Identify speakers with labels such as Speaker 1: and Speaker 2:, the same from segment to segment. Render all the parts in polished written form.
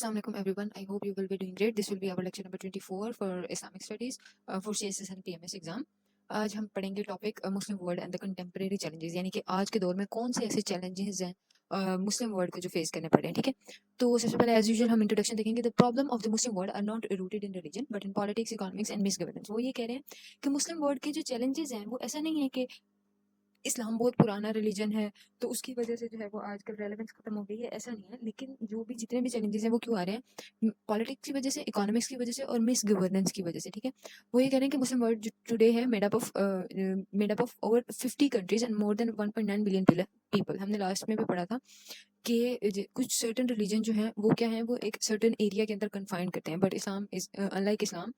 Speaker 1: Assalamu alaikum everyone. I hope you will be doing great. This will be our lecture number 24 for Islamic Studies for CSS and PMS exam. आज हम पढ़ेंगे topic Muslim world and the contemporary challenges, यानी कि आज के दौर में कौन से ऐसे चैलेंजेस हैं मुस्लिम वर्ल्ड को जो फेस करने पड़े हैं. ठीक है, तो सबसे पहले एज यूजुअल हम इंट्रोडक्शन देखेंगे. The problem of the Muslim world are not rooted in religion but in politics, economics and misgovernance. वो ये कह रहे हैं कि मुस्लिम वर्ल्ड के जो चैलेंजेस हैं वो ऐसा नहीं है कि इस्लाम बहुत पुराना रिलीजन है तो उसकी वजह से जो है वो आजकल रेलेवेंस खत्म हो गई है, ऐसा नहीं है. लेकिन जो भी जितने भी चैलेंजेस हैं वो क्यों आ रहे हैं? पॉलिटिक्स की वजह से, इकोनॉमिक्स की वजह से और मिस गवर्नेंस की वजह से. ठीक है, वो ये कह रहे हैं कि मुस्लिम वर्ल्ड जो टुडे है made up of over 50 countries and more than 1.9 billion people. हमने लास्ट में भी पढ़ा था कि कुछ सर्टन रिलीजन जो हैं वो क्या है, वो एक सर्टन एरिया के अंदर कन्फाइंड करते हैं. बट इस्लाम इज अनलाइक इस्लाम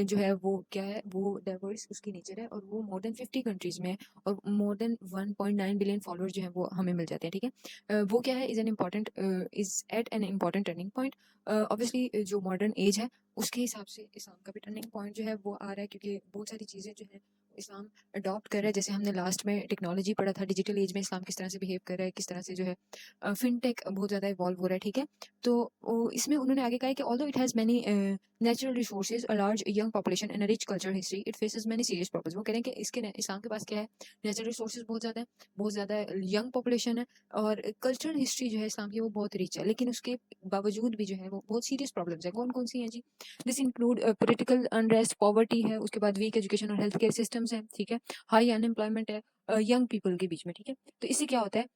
Speaker 1: जो है वो क्या है, वो डाइवर्स उसकी नेचर है और वो मोर देन 50 कंट्रीज में और मोर देन 1.9 बिलियन फॉलोअर्स जो है वो हमें मिल जाते हैं. ठीक है, वो क्या है, is at an important turning point. Obviously जो मॉडर्न एज है उसके हिसाब से इस्लाम का भी टर्निंग पॉइंट जो है वो आ रहा है, क्योंकि बहुत सारी चीज़ें जो है इस्लाम अडॉप्ट कर रहा है. जैसे हमने लास्ट में टेक्नोलॉजी पढ़ा था, डिजिटल एज में इस्लाम किस तरह से बिहेव कर रहा है, किस तरह से जो है फिनटेक बहुत ज़्यादा इवॉल्व हो रहा है. ठीक है, तो इसमें उन्होंने आगे कहा है कि although it has many natural resources, a large young population and a rich cultural history, it faces many serious problems. वो कह रहे हैं कि इस्लाम के पास क्या है, नेचुरल रिसोर्सेज बहुत ज़्यादा है, बहुत ज़्यादा यंग पॉपुलेशन है और कल्चरल हिस्ट्री जो है इस्लाम की वो बहुत रिच है. लेकिन उसके बावजूद भी जो है वो बहुत सीरियस प्रॉब्लम्स है. कौन कौन सी हैं जी? This include political unrest, poverty है, उसके बाद वीक एजुकेशन और हेल्थ केयर सिस्टम्स है. ठीक है, हाई अनएम्प्लॉयमेंट है यंग पीपल के बीच में. ठीक है, तो इससे क्या होता है,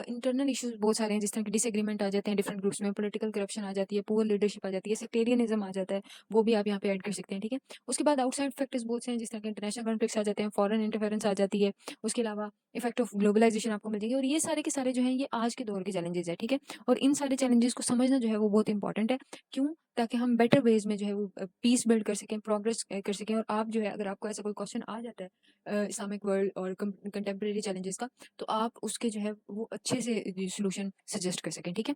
Speaker 1: इंटरनल इश्यूज बहुत सारे हैं, जिस तरह के डिसएग्रीमेंट आ जाते हैं डिफरेंट ग्रुप्स में, पॉलिटिकल करप्शन आ जाती है, पुअर लीडरशिप आ जाती है, सेक्टेरियनिज्म आ जाता है, वो भी आप यहाँ पे ऐड कर सकते हैं. ठीक है, उसके बाद आउटसाइड फैक्टर्स बहुत से हैं, जिस तरह के इंटरनेशनल कॉन्फ्लिक्ट्स आ जाते हैं, फॉरेन इंटरफेरेंस आ जाती है, उसके अलावा इफेक्ट ऑफ ग्लोबलाइजेशन आपको मिल जाएगी. और ये सारे के सारे जो हैं ये आज के दौर के चैलेंजेस है. ठीक है, और इन सारे चैलेंजेस को समझना जो है वो बहुत इंपॉर्टेंट है. क्यों? ताकि हम बेटर वेज में जो है वो पीस बिल्ड कर सकें, प्रोग्रेस कर सकें. और आप जो है, अगर आपको ऐसा कोई क्वेश्चन आ जाता है इस्लामिक वर्ल्ड और कंटेम्प्रेरी चैलेंजेस का, तो आप उसके जो है वो अच्छे से सोल्यूशन सजेस्ट कर सकें. ठीक है,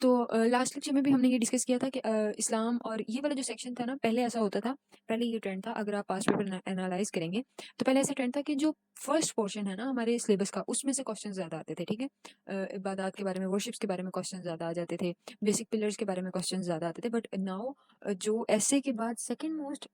Speaker 1: तो लास्ट लेक्चर में भी हमने ये डिस्कस किया था कि इस्लाम और ये वाला जो सेक्शन था ना, पहले ऐसा होता था, पहले ये ट्रेंड था. अगर आप पास्ट पेपर एनालाइज करेंगे तो पहले ऐसा ट्रेंड था कि जो फर्स्ट पोर्शन है ना हमारे सिलेबस का, उसमें से क्वेश्चन ज़्यादा आते थे. ठीक है, इबादत के बारे में, वर्शिप्स के बारे में क्वेश्चन ज़्यादा आ जाते थे, बेसिक पिलर्स के बारे में क्वेश्चन ज़्यादा आते थे. बट नाउ जो ऐसे के बाद सेकेंड मोस्ट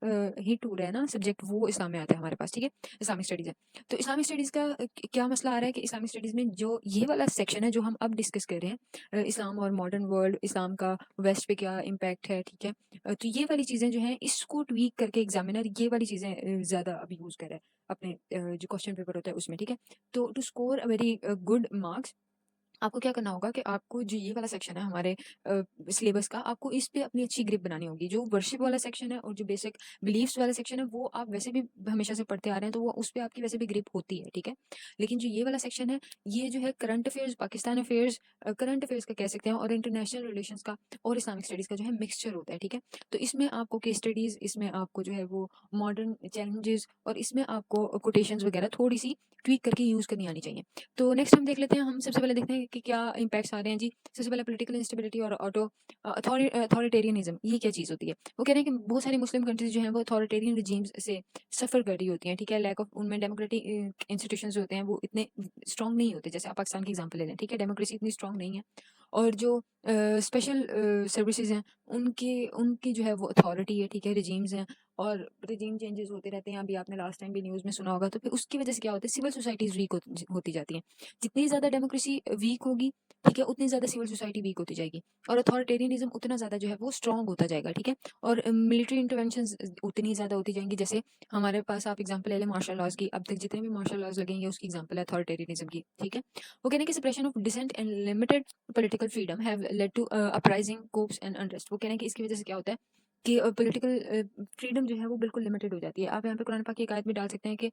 Speaker 1: हिट हो रहा है ना सब्जेक्ट, वो इस्लाम में आता है हमारे पास. ठीक है, इस्लामिक स्टडीज़ है. तो इस्लामिक स्टडीज़ का क्या मसला आ रहा है कि इस्लामिक स्टडीज़ में जो ये वाला सेक्शन है जो हम अब डिस्कस कर रहे हैं, इस्लाम और मॉडर्न वर्ल्ड, इस्लाम का वेस्ट पे क्या इम्पैक्ट है. ठीक है, तो ये वाली चीज़ें जो हैं इसको ट्वीक करके एग्जामिनर ये वाली चीज़ें ज़्यादा अब यूज़ कर रहा है अपने जो क्वेश्चन पेपर होता है उसमें. ठीक है, तो to score a very good marks, आपको क्या करना होगा कि आपको जो ये वाला सेक्शन है हमारे सिलेबस का, आपको इस पे अपनी अच्छी ग्रिप बनानी होगी. जो वर्शिप वाला सेक्शन है और जो बेसिक बिलीफ्स वाला सेक्शन है वो आप वैसे भी हमेशा से पढ़ते आ रहे हैं, तो वो उस पे आपकी वैसे भी ग्रिप होती है. ठीक है, लेकिन जो ये वाला सेक्शन है, ये जो है current affairs, Pakistan affairs, current affairs का कह सकते हैं, और इंटरनेशनल रिलेशंस का और इस्लामिक स्टडीज़ का जो है मिक्सचर होता है. ठीक है, तो इसमें आपको केस स्टडीज़, इसमें आपको जो है वो मॉडर्न चैलेंजेस और इसमें आपको कोटेशंस वगैरह थोड़ी सी ट्वीक करके यूज़ करनी आनी चाहिए. तो नेक्स्ट हम देख लेते हैं, हम सबसे पहले देखते हैं कि क्या इम्पैक्ट्स आ रहे हैं जी. सबसे पहले पॉलिटिकल इंस्टेबिलिटी और अथॉरिटेरियनिज्म, ये क्या चीज़ होती है? वो कह रहे हैं कि बहुत सारी मुस्लिम कंट्रीज जो हैं वो अथॉरिटेरियन रिजीम्स से सफ़र कर रही होती हैं. ठीक है, लैक ऑफ उनमें डेमोक्रेटिक इंस्टीट्यूशंस होते हैं वो इतने स्ट्रॉन्ग नहीं होते. जैसे आप पाकिस्तान की एग्जांपल ले लें, ठीक है, डेमोक्रेसी इतनी स्ट्रॉन्ग नहीं है. और जो स्पेशल सर्विसेज हैं उनकी उनकी जो है वो अथॉरिटी है. ठीक है, रिजीम्स हैं और रिजीम चेंजेस होते रहते हैं. अभी आपने लास्ट टाइम भी न्यूज़ में सुना होगा. तो फिर उसकी वजह से क्या होता है, सिविल सोसाइटीज़ वीक होती जाती हैं. जितनी ज़्यादा डेमोक्रेसी वीक होगी, ठीक है, उतनी ज़्यादा सिविल सोसाइटी वीक होती जाएगी और अथॉरिटेरियनिज्म उतना ज़्यादा जो है वो स्ट्रॉन्ग होता जाएगा. ठीक है, और मिलिट्री इंटरवेंशंस उतनी ज़्यादा होती जाएंगी. जैसे हमारे पास आप एग्जांपल ले लें मार्शल लॉज की, अब तक जितने भी मार्शल लॉज लगेंगे उसकी एग्जांपल है अथॉरिटेरियनिज्म की. ठीक है, वो कहने की suppression of dissent and limited political freedom have led to uprising coups and unrest. वो कहने की इसकी वजह से क्या होता है कि पॉलिटिकल फ्रीडम जो है वो बिल्कुल लिमिटेड हो जाती है. आप यहाँ पे कुरान पाक की एक आयत भी डाल सकते हैं कि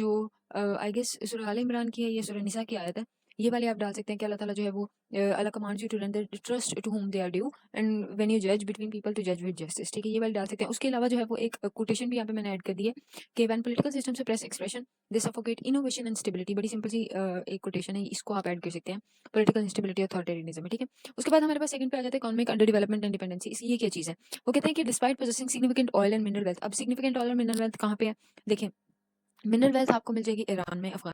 Speaker 1: जो आई गेस सूरह आल इमरान की है, ये सूरह निसा की आयत है, ये वाली आप डाल सकते हैं कि अल्लाह ताला जो है वो अल्लाह commands you to render trust to whom they are due and when you जज बिटवीन पीपल टू जज विद जस्टिस. ठीक है, ये वाली डाल सकते हैं. उसके अलावा जो है वो एक कोटेशन भी यहाँ पे मैंने ऐड कर दी है कि व्हेन पॉलिटिकल सिस्टम से press expression they suffocate innovation and stability. बड़ी सिंपल सी एक कोटेशन है, इसको आप ऐड कर सकते हैं पॉलिटिकल इंस्टेबिलिटी अथॉरिटेरियनिज्म में. ठीक है, उसके बाद हमारे पास सेकंड पे आ जाता है economic under development and dependency. ये क्या चीज़ है? वो कहते हैं कि despite possessing significant oil and mineral wealth. अब सिग्निफिकेंट ऑयल और मिनरल वेल्थ कहाँ पे है? देखिए, मिनरल वेल्थ आपको मिल जाएगी ईरान में, अफगान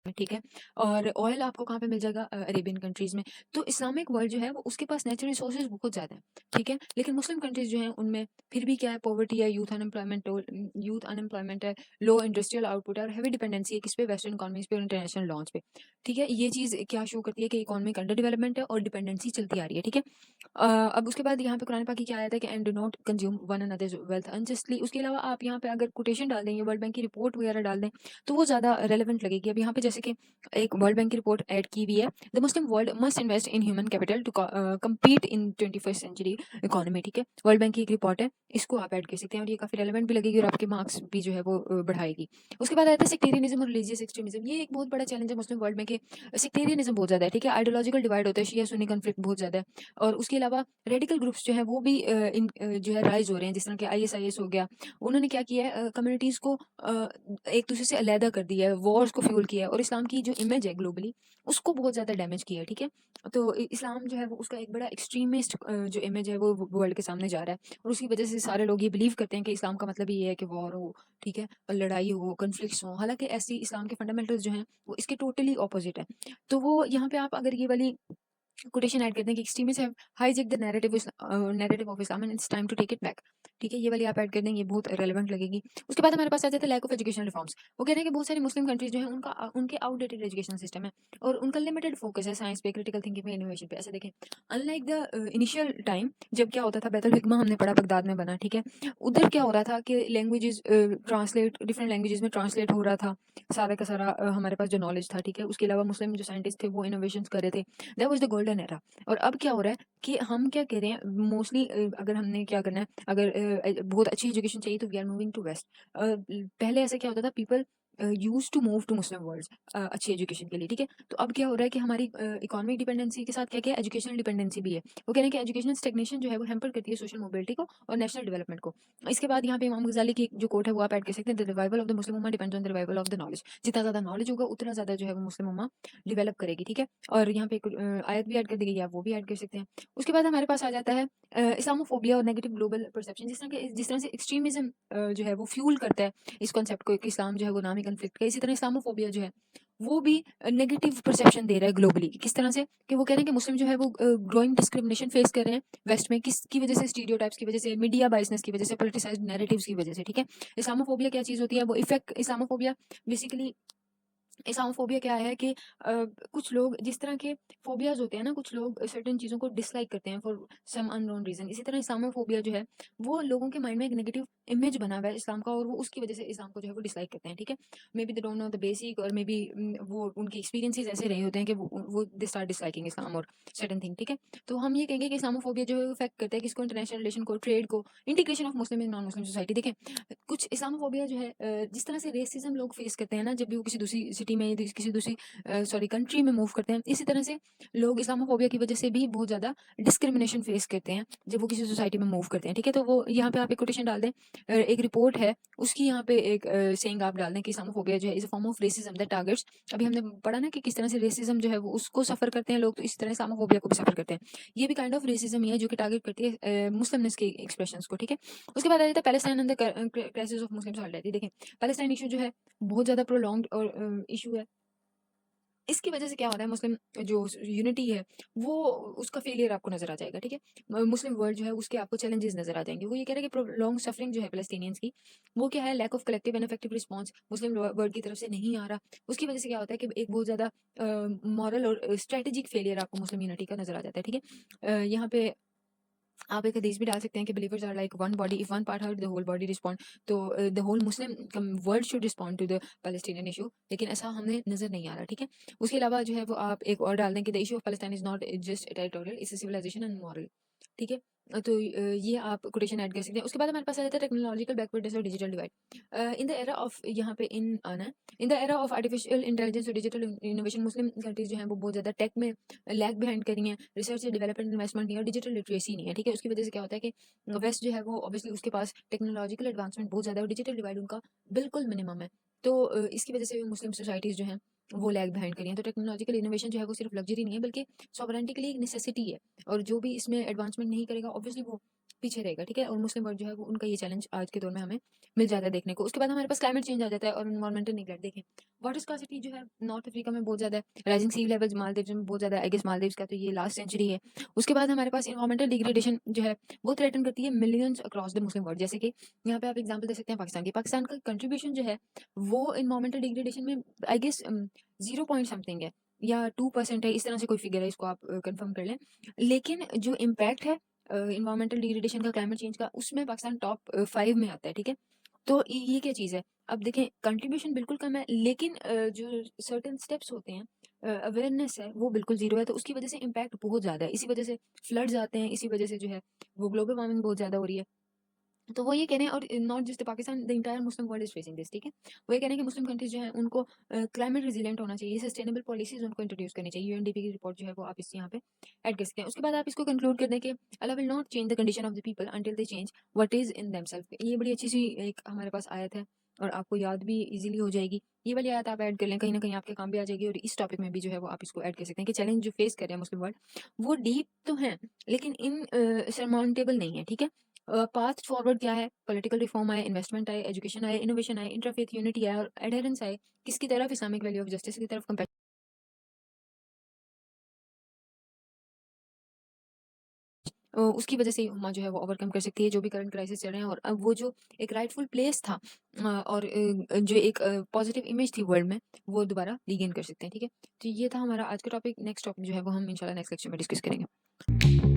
Speaker 1: ठीक है। और ऑयल आपको कहाँ पे मिल जाएगा? अरेबियन कंट्रीज़ में। तो इस्लामिक वर्ल्ड जो है वो उसके पास नेचुरल रिसोर्सेज बहुत ज़्यादा है, ठीक है। लेकिन मुस्लिम कंट्रीज़ जो हैं उनमें फिर भी क्या है, पॉवर्टी है, यूथ अनएम्प्लॉयमेंट है, लो इंडस्ट्रियल आउटपुट है और हैवी डिपेंडेंसी है किस पे? वेस्टर्न इकोनॉमीज़ पे और इंटरनेशनल लॉन्स पे, ठीक है। ये चीज़ क्या शो करती है कि इकोनॉमिक अंडर डेवलपमेंट है और डिपेंडेंसी चलती आ रही है, ठीक है। अब उसके बाद यहाँ पे कुरान पाक की क्या आयत है कि and do not consume one another's wealth unjustly. उसके अलावा आप यहाँ पे अगर कोटेशन डाल देंगे, वर्ल्ड बैंक की रिपोर्ट वगैरह डाल दें, तो वो ज़्यादा रेलेवेंट लगेगी। अब यहाँ पे जैसे कि एक वर्ल्ड बैंक की रिपोर्ट ऐड की हुई है, the Muslim world must invest in human capital to compete in 21st century economy, ठीक है। वर्ल्ड बैंक की एक रिपोर्ट है, इसको आप ऐड कर सकते हैं और ये काफ़ी रेलेवेंट भी लगेगी और आपके मार्क्स भी जो है वो बढ़ाएगी। उसके बाद आता है सेक्टेरियनिज्म और रिलीजियस एक्सट्रीमिज्म। ये एक बहुत बड़ा चैलेंज है मुस्लिम वर्ल्ड में कि सेक्टेरियनिज्म बहुत ज़्यादा है, ठीक है। आइडियोलॉजिकल डिवाइड होता है, शिया सुन्नी कॉन्फ्लिक्ट बहुत ज़्यादा है और उसके अलावा रेडिकल ग्रुप्स जो है वो भी जो है राइज हो रहे हैं, जिस तरह के ISIS हो गया। उन्होंने क्या किया है, कम्युनिटीज़ को एक दूसरे से अलहदा कर दिया है, वॉर्स को फ्यूल किया है और इस्लाम की जो इमेज है ग्लोबली उसको बहुत ज़्यादा डैमेज किया है, ठीक है। तो इस्लाम जो है वो उसका एक बड़ा एक्सट्रीमिस्ट जो इमेज है वो वर्ल्ड के सामने जा रहा है और उसकी वजह से सारे लोग ये बिलीव करते हैं कि इस्लाम का मतलब ये है कि वॉर हो, ठीक है, और लड़ाई हो, कन्फ्लिक्ट्स हो। हालांकि ऐसी इस्लाम के फंडामेंटल्स जो हैं वो इसके टोटली ऑपोजिट है। तो वो यहाँ पे आप अगर ये वाली कोटेशन ऐड करते हैं कि extremist have hijack the narrative of Islam and it's time to take it back, ठीक है। ये वाली आप ऐड कर देंगे, ये बहुत रेलेवेंट लगेगी। उसके बाद हमारे पास आ जाता है लैक ऑफ एजुकेशन रिफॉर्म्स। वो कह रहे हैं कि बहुत सारी मुस्लिम कंट्रीज जो है उनके आउटडेटेड एजुकेशन सिस्टम है और उनका लिमिटेड फोकस है साइंस पे, क्रिटिकल थिंकिंग पे, इनोवेशन पे। ऐसे देखें, अनलाइक द इनिशियल टाइम जब क्या होता था, बैतुल हिकमा हमने पढ़ा बगदाद में बना, ठीक है। उधर क्या हो रहा था कि लैंग्वेजेस ट्रांसलेट, डिफरेंट लैंग्वेजेस में ट्रांसलेट हो रहा था सारा का सारा, हमारे पास जो नॉलेज था, ठीक है। उसके अलावा मुस्लिम जो साइंटिस्ट थे वो इनोवेशन कर रहे थे। That was the golden era. और अब क्या हो रहा है कि हम क्या कह रहे हैं मोस्टली, अगर हमने क्या करना है, अगर बहुत अच्छी एजुकेशन चाहिए तो we are moving to west. पहले ऐसा क्या होता था, people use to move to Muslim world अच्छी एजुकेशन के लिए, ठीक है। तो अब क्या हो रहा है कि हमारी इकोनॉमिक डिपेंडेंसी के साथ क्या क्या एजुकेशनल डिपेंडेंसी भी है। वो कह रहे हैं कि एजुकेशनल स्टेगनेशन जो है वो हैम्पर करती है सोशल मोबिलिटी को और नेशनल डेवलपमेंट को। इसके बाद यहाँ पे इमाम गजाली की जो कोट है वो आप ऐड कर सकते हैं, the revival of the Muslim Umma depends on the revival of the knowledge. जितना ज्यादा नॉलेज होगा उतना ज्यादा जो है वो मुस्लिम उम्मा डेवलप करेगी, ठीक है। और यहाँ पे एक आयत भी ऐड कर दी गई है, आप वो भी ऐड कर सकते हैं। उसके बाद हमारे पास आ जाता है इस्लामोफोबिया और नेगेटिव ग्लोबल परसेप्शन। जिस तरह से एक्सट्रीमिज्म जो है वो फ्यूल करता है इस कॉन्सेप्ट को कि इस्लाम जो है वो नामी कन्फ्लिक्ट का, इसी तरह इस्लामोफोबिया जो है वो भी नेगेटिव परसेप्शन दे रहा है ग्लोबली। किस तरह से कि वो कह रहे हैं कि मुस्लिम जो है वो ग्रोइंग डिस्क्रिमिनेशन फेस कर रहे हैं वेस्ट में, किसकी वजह से? स्टीरियोटाइप्स की वजह से, मीडिया बाइसनेस की वजह से, पोलिटिसाइज्ड नैरेटिव्स की वजह से, ठीक है। इस्लामोफोबिया क्या चीज़ होती है? वो इफेक्ट इस्लामोफोबिया बेसिकली, इस्लामोफोबिया क्या है कि कुछ लोग जिस तरह के फोबियाज होते हैं ना, कुछ लोग सर्टेन चीज़ों को डिसलाइक करते हैं फॉर सम अननोन रीजन। इसी तरह इस्लामोफोबिया जो है वो लोगों के माइंड में एक नेगेटिव इमेज बना हुआ है इस्लाम का और वो उसकी वजह से इस्लाम को जो है वो डिसलाइक करते हैं, ठीक है। May be they don't know the basic, और मे बी वो उनके एक्सपीरियंसेस ऐसे रहे होते हैं कि वो दे स्टार्ट डिसलाइकिंग इस्लाम और सर्टेन थिंग, ठीक है। तो हम ये कहेंगे कि इस्लामोफोबिया जो है इफेक्ट करता है किसको? इंटरनेशनल रिलेशन को, ट्रेड को, integration of Muslim in non Muslim society. देखें, कुछ इस्लामोफोबिया जो है जिस तरह से रेसिज्म लोग फेस करते हैं ना जब भी वो किसी दूसरी सिटी में, किसी दूसरी सॉरी कंट्री में मूव करते हैं, इसी तरह से लोग इस्लामोफोबिया की वजह से भी बहुत ज़्यादा डिस्क्रिमिनेशन फेस करते हैं जब वो किसी सोसाइटी में मूव करते हैं, ठीक है। तो वो यहाँ पे आप एक कोटेशन डाल दें, एक रिपोर्ट है उसकी यहाँ पे एक सेइंग आप डाल दें कि इस्लामोफोबिया जो है is a form of racism that targets. अभी हमने पढ़ा ना कि किस तरह से रेसिज्म जो है वो उसको सफर करते हैं लोग, तो इस तरह इस्लामोफोबिया को भी सफर करते हैं। ये भी काइंड ऑफ रेसिज्म ही है जो कि टारगेट करती है मुस्लिमनेस के एक्सप्रेशंस को, ठीक है। उसके बाद आ जाता है Palestine and the crisis of Muslim solidarity. देखें, पैलेस्टाइन इशू जो है बहुत ज़्यादा प्रोलॉन्ग्ड और इशू है। इसकी वजह से क्या हो रहा है, मुस्लिम जो यूनिटी है वो उसका फेलियर आपको नजर आ जाएगा, ठीक है। मुस्लिम वर्ल्ड जो है उसके आपको चैलेंजेस नजर आ जाएंगे। वो ये कह रहे हैं कि लॉन्ग सफरिंग जो है पैलेस्टीनियंस की, वो क्या है, lack of collective and effective response Muslim world की तरफ से नहीं आ रहा। उसकी वजह से क्या होता है कि एक बहुत ज्यादा मॉरल और स्ट्रेटेजिक फेलियर आपको मुस्लिम यूनिटी का नजर आ जाता है, ठीक है। यहाँ पे आप एक हदीस भी डाल सकते हैं कि believers are like one body, if one part hurt the whole body respond. तो the whole Muslim world should respond to the Palestinian issue, लेकिन ऐसा हमें नजर नहीं आ रहा, ठीक है। उसके अलावा जो है वो आप एक और डाल दें कि the issue of Palestine is not just territorial, it's civilization and moral, ठीक है। तो ये आप कोटेशन ऐड कर सकते हैं। उसके बाद हमारे पास आ जाता है टेक्नोलॉजिकल बैकवर्डनेस और digital divide. In the era of, यहाँ पे इन आना है, in the era of artificial intelligence और डिजिटल इनोवेशन, मुस्लिम कंट्रीज जो है वो बहुत ज्यादा टेक में लैग बिहाइंड करी हैं। रिसर्च डेवलपमेंट इन्वेस्टमेंट नहीं है और डिजिटल लिटरेसी नहीं है, ठीक है। उसकी वजह से क्या होता है कि वेस्ट जो है वो ऑब्वियसली उसके पास टेक्नोलॉजिकल एडवांसमेंट बहुत ज़्यादा है और डिजिटल डिवाइड उनका बिल्कुल मिनिमम है। तो इसकी वजह से भी मुस्लिम सोसाइटीज़ जो हैं वो लैग बिहाइंड करी हैं। तो टेक्नोलॉजिकल इनोवेशन जो है वो सिर्फ लग्जरी नहीं है बल्कि सॉवरेंटी के लिए एक नेसेसिटी है। और जो भी इसमें एडवांसमेंट नहीं करेगा ऑब्वियसली वो पीछे रहेगा, ठीक है? और मुस्लिम वर्ल्ड जो है वो उनका ये चैलेंज आज के दौर में हमें मिल जाता है देखने को। उसके बाद हमारे पास क्लाइमेट चेंज आ जाता है और एनवायरमेंटल नेगलेक्ट। देखें, वाटर स्कार्सिटी जो है नॉर्थ अफ्रीका में बहुत ज़्यादा है, राइजिंग सी लेवल्स मालदीव्स में बहुत ज़्यादा है। आई गेस मालदीव्स का तो ये लास्ट सेंचुरी है। उसके बाद हमारे पास एनवायरमेंटल डिग्रेडेशन जो है वो थ्रेटन करती है millions across the Muslim world. जैसे कि यहाँ पे आप एग्जांपल दे सकते हैं पाकिस्तान की। पाकिस्तान का कंट्रीब्यूशन जो है वो एनवायरमेंटल डिग्रेडेशन में आई गेस 0 पॉइंट समथिंग है या 2% है, इस तरह से कोई फिगर है, इसको आप कंफर्म कर लें। लेकिन जो इम्पैक्ट है एनवायरमेंटल डिग्रेडेशन का, क्लाइमेट चेंज का, उसमें पाकिस्तान टॉप 5 में आता है, ठीक है? तो ये क्या चीज़ है? अब देखें, कंट्रीब्यूशन बिल्कुल कम है, लेकिन जो सर्टेन स्टेप्स होते हैं, अवेयरनेस है, वो बिल्कुल ज़ीरो है। तो उसकी वजह से इम्पैक्ट बहुत ज़्यादा है। इसी वजह से फ्लड्स आते हैं, इसी वजह से जो है वो ग्लोबल वार्मिंग बहुत ज़्यादा हो रही है। तो वो ये कह रहे हैं, और not just Pakistan, the entire Muslim world is facing this, ठीक है? वो ये कह रहे हैं कि मुस्लिम कंट्रीज जो हैं उनको क्लाइमेट रेजिलिएंट होना चाहिए, सस्टेनेबल पॉलिसीज उनको इंट्रोड्यूस करनी चाहिए। यूएनडीपी की रिपोर्ट जो है वो आप इस यहाँ पे ऐड कर सकते हैं। उसके बाद आप इसको कंक्लूड कर दें कि Allah will not change the condition of the people until they change what is in themselves. ये बड़ी अच्छी सी एक हमारे पास आयत है और आपको याद भी इजीली हो जाएगी। ये वाली आयत आप ऐड कर लें, कहीं ना कहीं आपके काम भी आ जाएगी। और इस टॉपिक में भी जो है वो आप इसको ऐड कर सकते हैं कि चैलेंज जो फेस कर रहे हैं मुस्लिम वर्ल्ड वो डीप तो हैं, लेकिन इन सरमाउंटेबल नहीं है, ठीक है? पाथ फॉरवर्ड क्या है? पॉलिटिकल रिफॉर्म आए, इन्वेस्टमेंट आए, एजुकेशन आए, इनोवेशन आए, इंटरफेथ यूनिटी आए और एडहेरेंस आए। किसकी तरफ? इस्लामिक वैल्यू ऑफ जस्टिस की तरफ, compassion। उसकी वजह से ही उम्मा जो है वो ओवरकम कर सकती है जो भी करंट क्राइसिस चल रहे हैं। और अब वो जो एक राइटफुल प्लेस था और जो एक पॉजिटिव इमेज थी वर्ल्ड में, वो दोबारा रीगेन कर सकते हैं, ठीक है? तो ये था हमारा आज का टॉपिक। नेक्स्ट टॉपिक जो है वो हम इंशाल्लाह नेक्स्ट लेक्चर में डिस्कस करेंगे।